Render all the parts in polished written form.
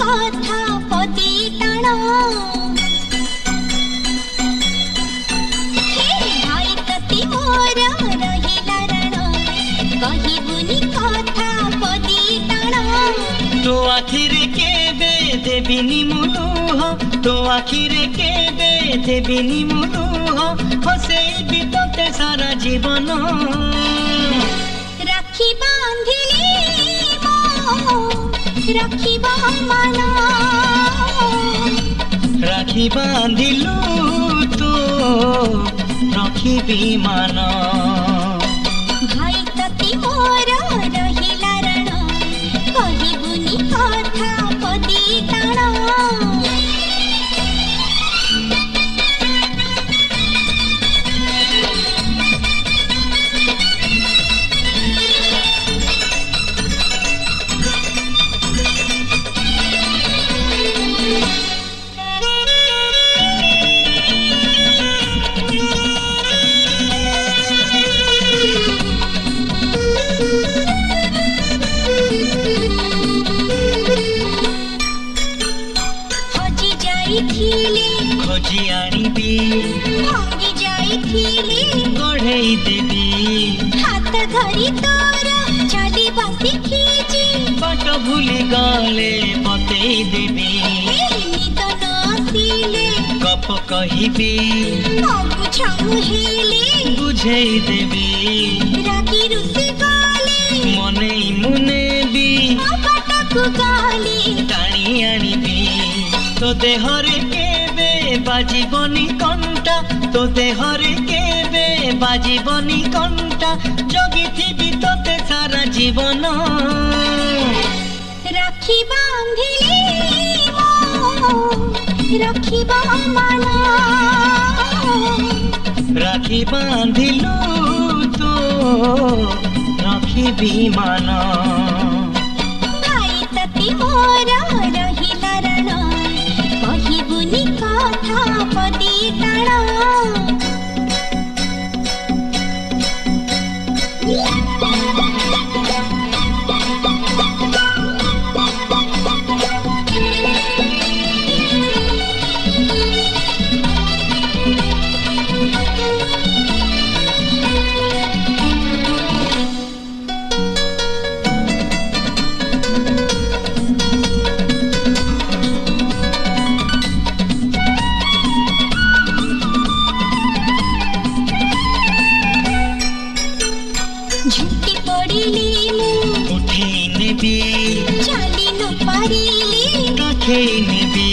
कथा पदी टाण भाई तती मोर रहिला रण कहबुनी कथा पदी टाण तो आखिरे केबे देबिनी मुलुह तो आखिरे केबे देबिनी मुलुह हसेबी तोते सारा जीवन राखी बांधिली राखी मन राखी बांधिलु तो रखिबी मान भाई तती मोर रहिला रण कहबुनी कथा पदी टाण खोजी आनिबी भांगी जाइथिली गढ़ई देबी हाथ धरी तोर चली बसी खींची बाट भूली गले बतई देबी निद नसिले गप कहिबी बुझाऊ हेले बुझेई देबी रागी रुसी गले मने मुने भी बाटकु गली टाणी आनिबी तो देहरे केबे बाजीबनी कंटा तो देहरे केबे बाजीबनी कंटा जगिथिबी तोते सारा जीवन राखी बांधिली राखी मन राखी बांधिलु तो रखिबी मान भाई तती मोर रहिला रण कहबुनी कथा पदी टाण झुटी पड़िली उठी नेबी चली न पारिली रखई नेबी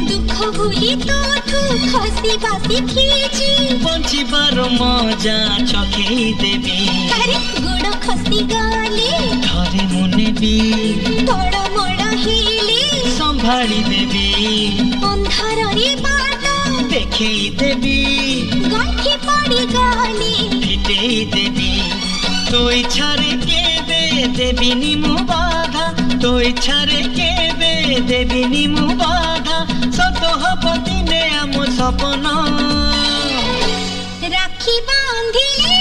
दुख भूली तोठू खसी बासी खींची बंचिबार मजा चखई देबी अरे गोड़ खसी गली धरे मुने भी तोड़ मोड़ हेली संभाली देबी अंधार रे बाट देखई देबी गंठी पड़ी गली फिटेई देबी तो इच्छारे केबे देबिनी मु बाधा तो इच्छारे केबे देबिनी मु बाधा सत हब दिने आम सपन राखी बांधिली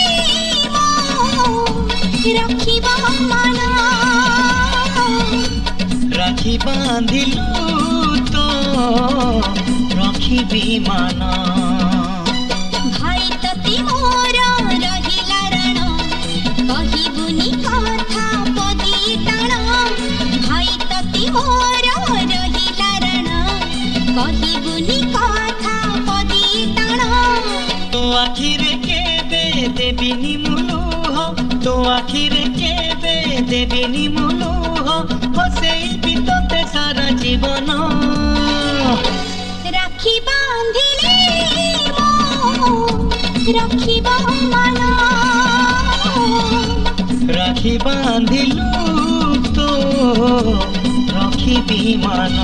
राखी मन राखी बांधिलु तो रखिबी मान भाई तती मोर रहिला रण कहबुनी कथा पदी टाण भाई तती मोर रहिला रण कहबुनी कथा पदी टाण तो आखिरे केबे देबिनी मुलुह तो आखिरे केबे देबिनी मुलुह हसेबी तोते सारा जीवन राखी बांधिली राखी मन राखी बांधिलु तो रखिबी मान